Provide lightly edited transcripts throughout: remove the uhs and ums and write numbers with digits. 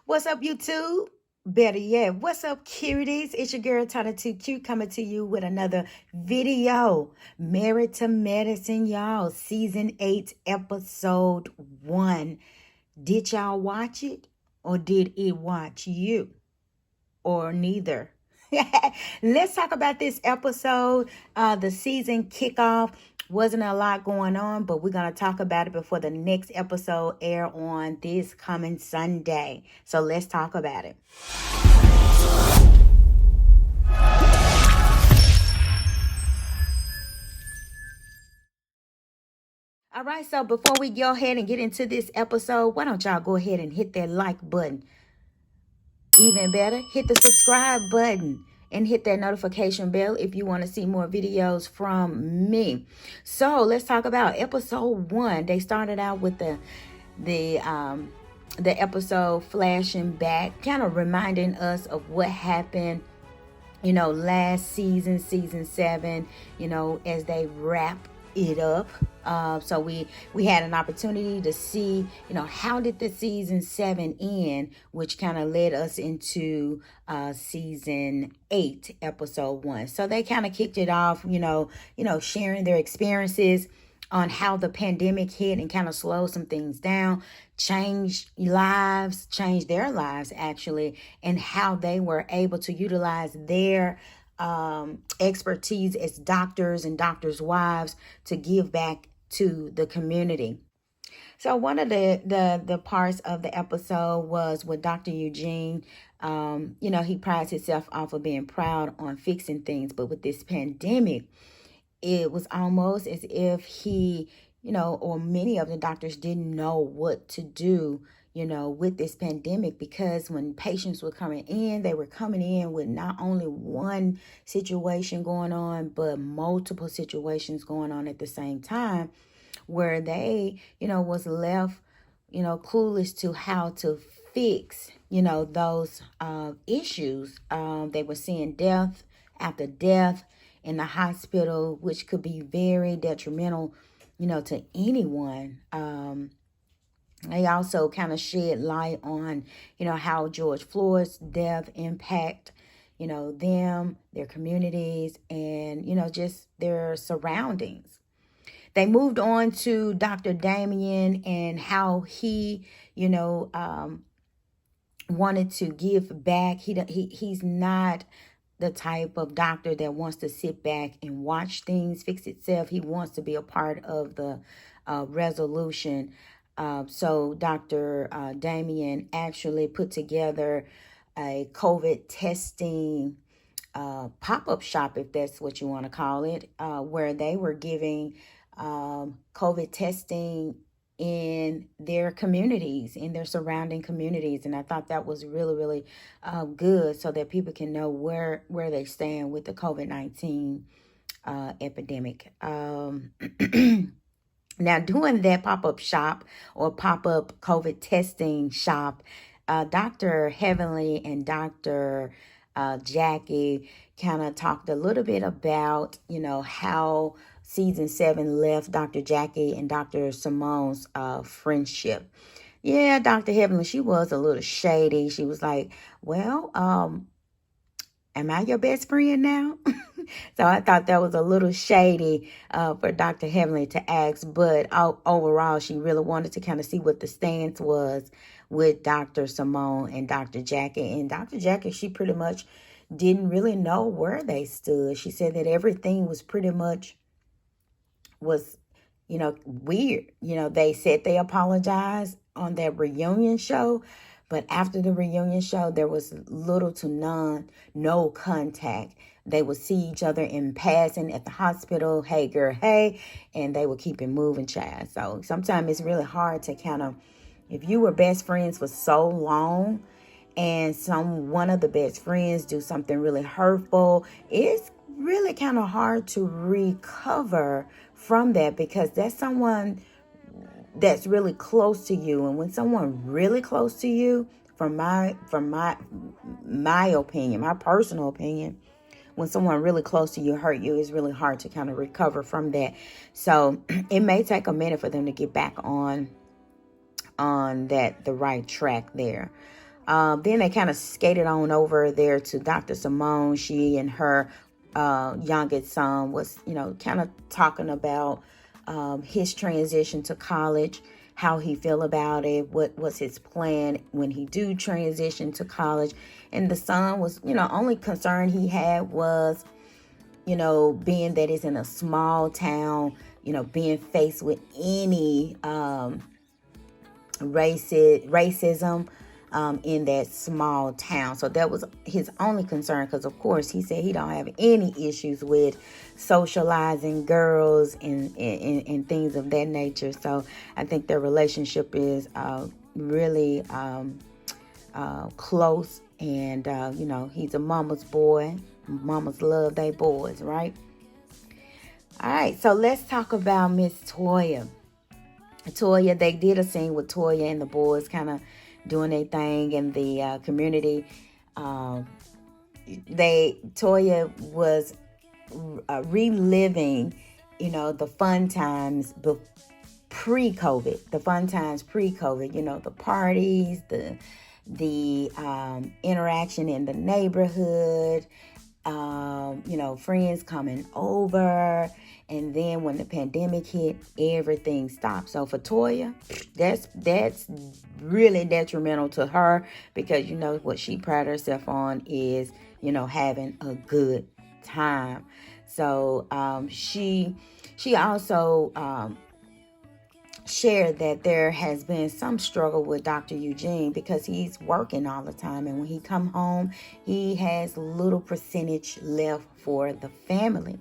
What's up, YouTube? Better yet, what's up, cuties? It's your girl, Tana Too Cute, coming to you with another video. Married to Medicine, y'all. Season 8, Episode 1. Did y'all watch it? Or did it watch you? Or neither? Let's talk about this episode. The season kickoff. Wasn't a lot going on, but we're going to talk about it before the next episode air on this coming Sunday. So let's talk about it. All right, so before we go ahead and get into this episode, why don't y'all go ahead and hit that like button? Even better, hit the subscribe button and hit that notification bell if you want to see more videos from me. So let's talk about episode 1. They started out with the episode flashing back, kind of reminding us of what happened, last season, season 7, as they wrap it up. So we had an opportunity to see, how did the season 7 end, which kind of led us into season 8, episode 1. So they kind of kicked it off, sharing their experiences on how the pandemic hit and kind of slowed some things down, changed their lives actually, and how they were able to utilize their expertise as doctors and doctors' wives to give back to the community. So one of the parts of the episode was with Dr. Eugene. He prides himself off of being proud on fixing things, but with this pandemic, it was almost as if he, or many of the doctors didn't know what to do, with this pandemic, because when patients were coming in, they were coming in with not only one situation going on, but multiple situations going on at the same time, where they, was left, clueless to how to fix, those issues. They were seeing death after death in the hospital, which could be very detrimental, to anyone. They also kind of shed light on, how George Floyd's death impact, them, their communities, and, just their surroundings. They moved on to Dr. Damien and how he, wanted to give back. He's not the type of doctor that wants to sit back and watch things fix itself. He wants to be a part of the resolution. So Dr. Damien actually put together a COVID testing pop-up shop, if that's what you want to call it, where they were giving COVID testing in their communities, in their surrounding communities. And I thought that was really, really good, so that people can know where they stand with the COVID-19 epidemic. Now, doing that pop-up shop or pop-up COVID testing shop, Dr. Heavenly and Dr. Jackie kind of talked a little bit about, how season 7 left Dr. Jackie and Dr. Simone's friendship. Yeah, Dr. Heavenly, she was a little shady. She was like, well, am I your best friend now? So I thought that was a little shady for Dr. Heavenly to ask. But overall, she really wanted to kind of see what the stance was with Dr. Simone and Dr. Jackie. And Dr. Jackie, she pretty much didn't really know where they stood. She said that everything was pretty much weird. They said they apologized on their reunion show, but after the reunion show, there was little to no contact. They would see each other in passing at the hospital. Hey, girl, hey. And they would keep it moving, child. So sometimes it's really hard to kind of, if you were best friends for so long and one of the best friends do something really hurtful, it's really kind of hard to recover from that, because that's someone that's really close to you. And when someone really close to you, from my opinion, my personal opinion, when someone really close to you hurt you, it's really hard to kind of recover from that. So it may take a minute for them to get back on the right track there. Then they kind of skated on over there to Dr. Simone. She and her youngest son was, kind of talking about his transition to college, how he feel about it, what was his plan when he do transition to college. And the son was, only concern he had was, being that it's in a small town, being faced with any racism in that small town. So that was his only concern, because of course he said he don't have any issues with socializing girls and things of that nature. So I think their relationship is really close, and he's a mama's boy. Mamas love they boys, right? All right, so let's talk about Miss Toya. They did a scene with Toya and the boys kind of doing their thing in the community. Toya was reliving, the fun times pre-COVID, the parties, the interaction in the neighborhood, friends coming over. And then when the pandemic hit, everything stopped. So for Toya, that's really detrimental to her, because what she prided herself on is, having a good time. So she also shared that there has been some struggle with Dr. Eugene, because he's working all the time, and when he come home, he has little percentage left for the family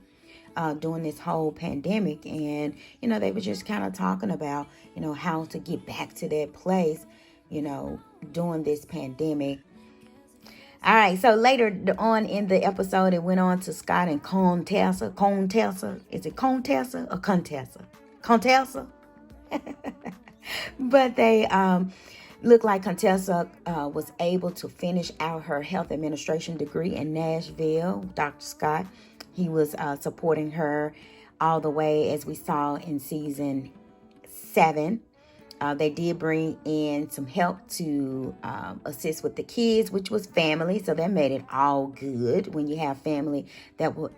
during this whole pandemic. And they were just kind of talking about how to get back to that place during this pandemic. All right, so later on in the episode, it went on to Scott and Contessa. Is it Contessa or Contessa? Contessa? But they looked like Contessa was able to finish out her health administration degree in Nashville. Dr. Scott, he was supporting her all the way, as we saw in season 7. They did bring in some help to assist with the kids, which was family. So that made it all good. When you have family that will,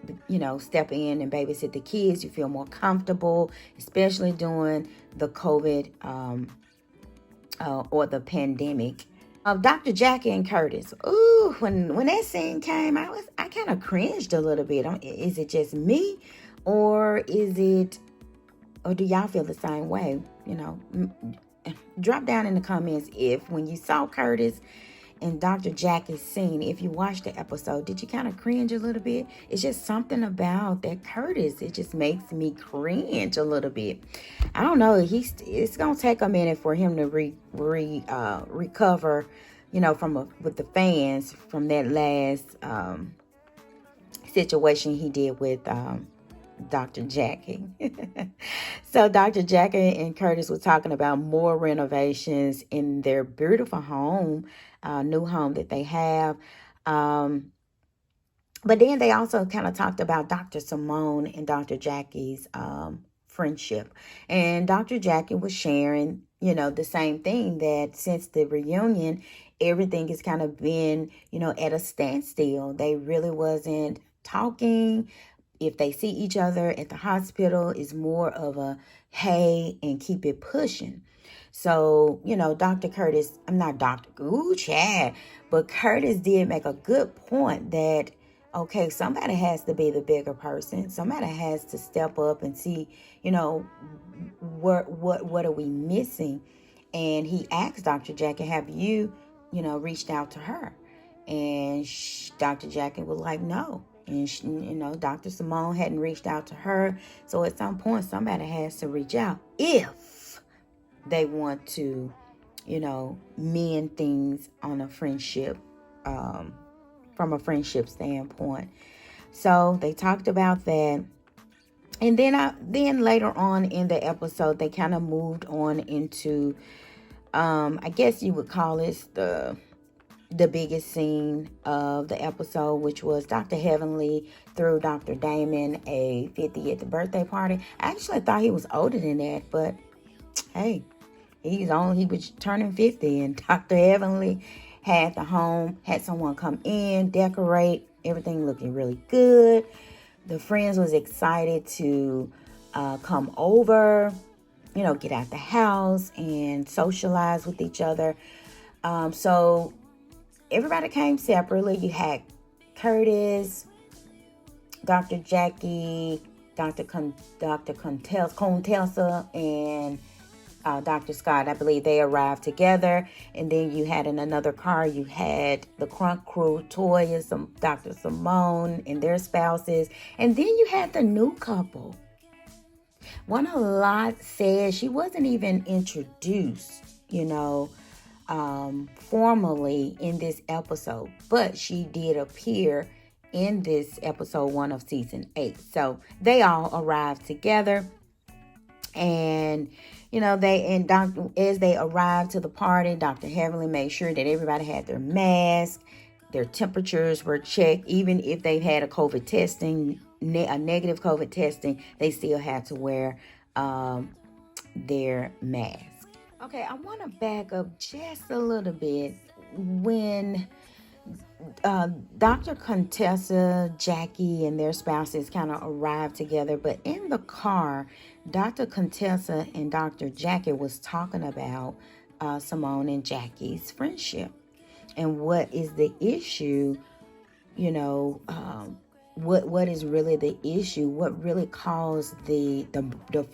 step in and babysit the kids, you feel more comfortable, especially during the COVID or the pandemic. Dr. Jackie and Curtis. Ooh, when that scene came, I kind of cringed a little bit. Is it just me, or do y'all feel the same way? Drop down in the comments if, when you saw Curtis and Dr. Jackie's scene, if you watched the episode, did you kind of cringe a little bit? It's just something about that Curtis. It just makes me cringe a little bit. I don't know. It's gonna take a minute for him to recover, with the fans from that last situation he did with Dr. Jackie. So Dr. Jackie and Curtis were talking about more renovations in their beautiful home, new home that they have. But then they also kind of talked about Dr. Simone and Dr. Jackie's friendship. And Dr. Jackie was sharing, the same thing, that since the reunion, everything has kind of been, at a standstill. They really wasn't talking. If they see each other at the hospital, it's more of a hey and keep it pushing. So, Dr. Curtis, I'm not Dr. Chad, but Curtis did make a good point that, okay, somebody has to be the bigger person. Somebody has to step up and see, what are we missing? And he asked Dr. Jackie, have you, reached out to her? And Dr. Jackie was like, no. And, Dr. Simone hadn't reached out to her. So at some point, somebody has to reach out if they want to, mend things on a friendship, from a friendship standpoint. So they talked about that. And then later on in the episode, they kind of moved on into, I guess you would call it the biggest scene of the episode, which was Dr. Heavenly threw Dr. Damon a 50th birthday party. I actually thought he was older than that, but hey, he was turning 50, and Dr. Heavenly had the home, had someone come in, decorate, everything looking really good. The friends was excited to come over, get out the house and socialize with each other. So everybody came separately. You had Curtis, Dr. Jackie, Dr. Contessa, and Dr. Scott. I believe they arrived together. And then you had in another car, you had the Crunk Crew, Toya, Dr. Simone and their spouses. And then you had the new couple. One a lot said she wasn't even introduced, formally in this episode, but she did appear in this episode 1 of season 8. So they all arrived together, and as they arrived to the party, Dr. Heavenly made sure that everybody had their mask, their temperatures were checked. Even if they had a negative COVID testing, they still had to wear their mask. Okay, I want to back up just a little bit. When Dr. Contessa, Jackie, and their spouses kind of arrived together, but in the car, Dr. Contessa and Dr. Jackie was talking about Simone and Jackie's friendship and what is the issue, what is really the issue, what really caused the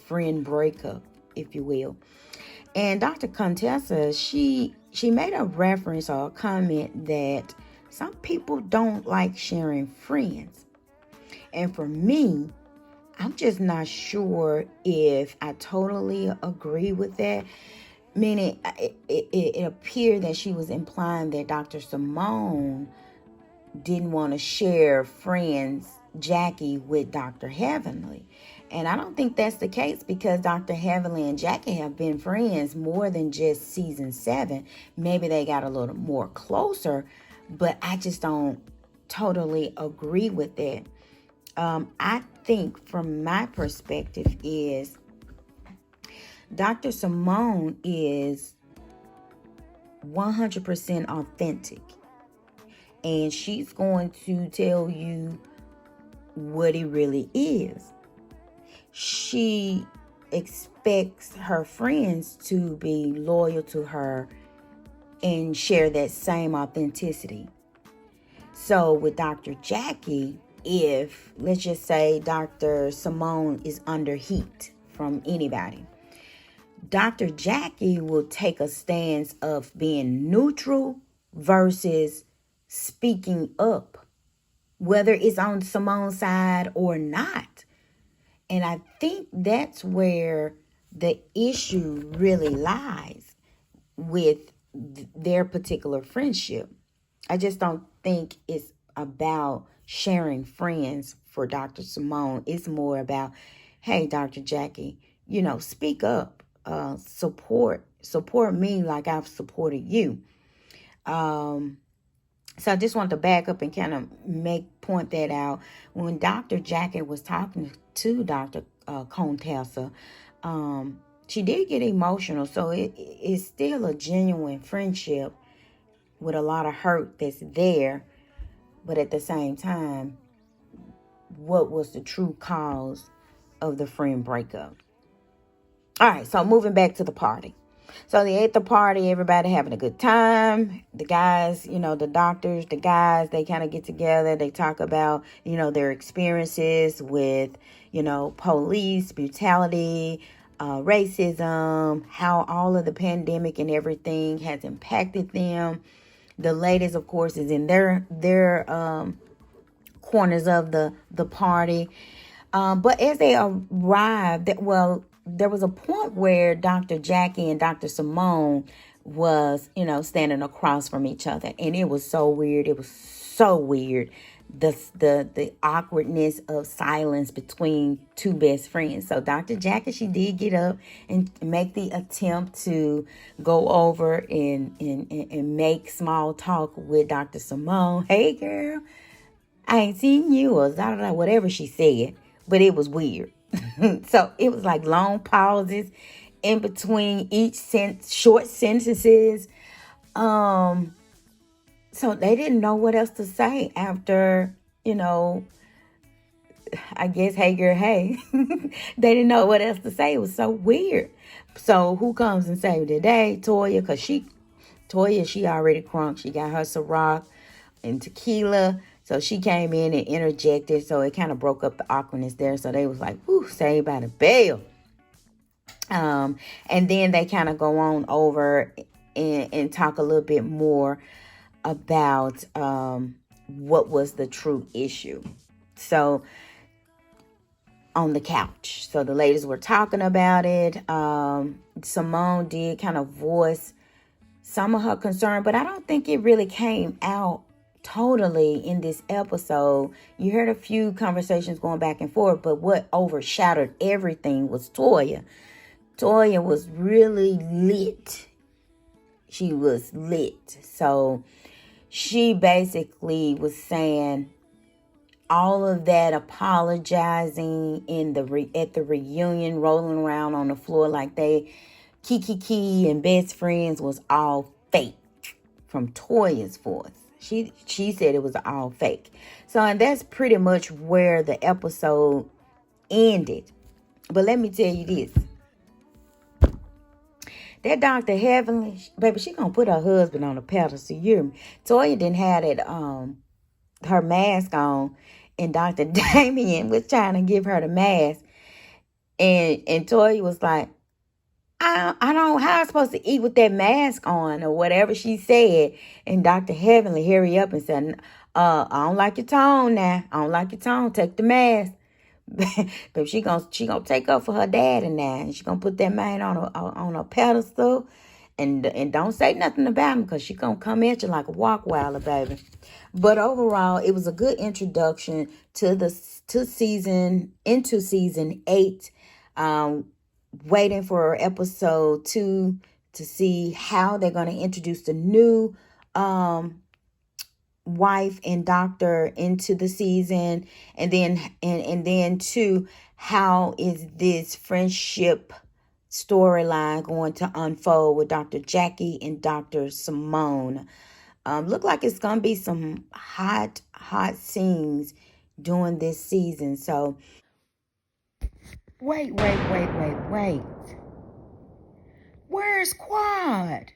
friend breakup, if you will. And Dr. Contessa, she made a reference or a comment that some people don't like sharing friends. And for me, I'm just not sure if I totally agree with that. Meaning, it appeared that she was implying that Dr. Simone didn't want to share friends, Jackie, with Dr. Heavenly. And I don't think that's the case, because Dr. Heavenly and Jackie have been friends more than just season 7. Maybe they got a little more closer, but I just don't totally agree with that. I think from my perspective is Dr. Simone is 100% authentic. And she's going to tell you what it really is. She expects her friends to be loyal to her and share that same authenticity. So with Dr. Jackie, if, let's just say, Dr. Simone is under heat from anybody, Dr. Jackie will take a stance of being neutral versus speaking up, whether it's on Simone's side or not. And I think that's where the issue really lies with their particular friendship. I just don't think it's about sharing friends for Dr. Simone. It's more about, hey, Dr. Jackie, speak up, support me like I've supported you. So I just want to back up and kind of point that out. When Dr. Jackie was talking to Dr. Contessa, she did get emotional. So it's still a genuine friendship with a lot of hurt that's there. But at the same time, what was the true cause of the friend breakup? All right, so moving back to the party. So they at the party, everybody having a good time. The guys, the doctors, the guys, they kind of get together. They talk about, their experiences with, police, brutality, racism, how all of the pandemic and everything has impacted them. The ladies, of course, is in their corners of the party. But as they arrived, there was a point where Dr. Jackie and Dr. Simone was, standing across from each other. And it was so weird. It was so weird. The awkwardness of silence between two best friends. So Dr. Jackie, she did get up and make the attempt to go over and make small talk with Dr. Simone. Hey, girl, I ain't seen you, or whatever she said. But it was weird. So it was like long pauses in between each short sentences. So they didn't know what else to say after, I guess, hey girl, hey. They didn't know what else to say. It was so weird. So who comes and saved the day? Toya, because Toya, she already crunk. She got her Ciroc and tequila. So she came in and interjected. So it kind of broke up the awkwardness there. So they was like, whoo, saved by the bell. And then they kind of go on over and talk a little bit more about what was the true issue. So on the couch. So the ladies were talking about it. Simone did kind of voice some of her concern, but I don't think it really came out totally in this episode. You heard a few conversations going back and forth, but what overshadowed everything was Toya. Toya was really lit. She was lit. So she basically was saying all of that apologizing at the reunion, rolling around on the floor like they Kiki and best friends was all fake from Toya's voice. She said it was all fake. So, and that's pretty much where the episode ended. But let me tell you this. That Dr. Heavenly, baby, she gonna put her husband on a pedestal. You hear me? Toya didn't have that her mask on, and Dr. Damien was trying to give her the mask, and Toya was like, I don't, how am I supposed to eat with that mask on, or whatever she said. And Dr. Heavenly hurry up and said, I don't like your tone now. I don't like your tone. Take the mask. But she gonna take up for her daddy now, and she gonna put that man on a pedestal, and don't say nothing about him, because she gonna come at you like a walk wilder, baby. But overall, it was a good introduction to season 8. Waiting for episode 2 to see how they're going to introduce the new wife and doctor into the season, and then too, how is this friendship storyline going to unfold with Dr. Jackie and Dr. Simone. Look like it's gonna be some hot scenes during this season. So wait. Where's Quad?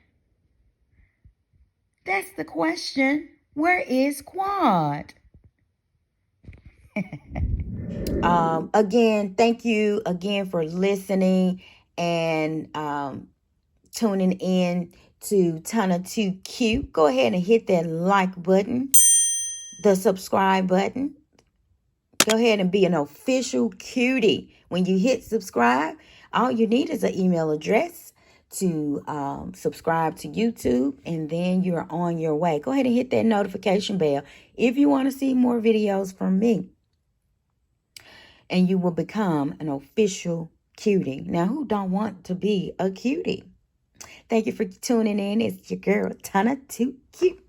That's the question. Where is Quad? Again, thank you again for listening and tuning in to Tana Too Cute. Go ahead and hit that like button, the subscribe button. Go ahead and be an official cutie. When you hit subscribe, all you need is an email address to subscribe to YouTube, and then you're on your way. Go ahead and hit that notification bell if you want to see more videos from me, and you will become an official cutie. Now, who don't want to be a cutie? Thank you for tuning in. It's your girl, Tana Too Cute.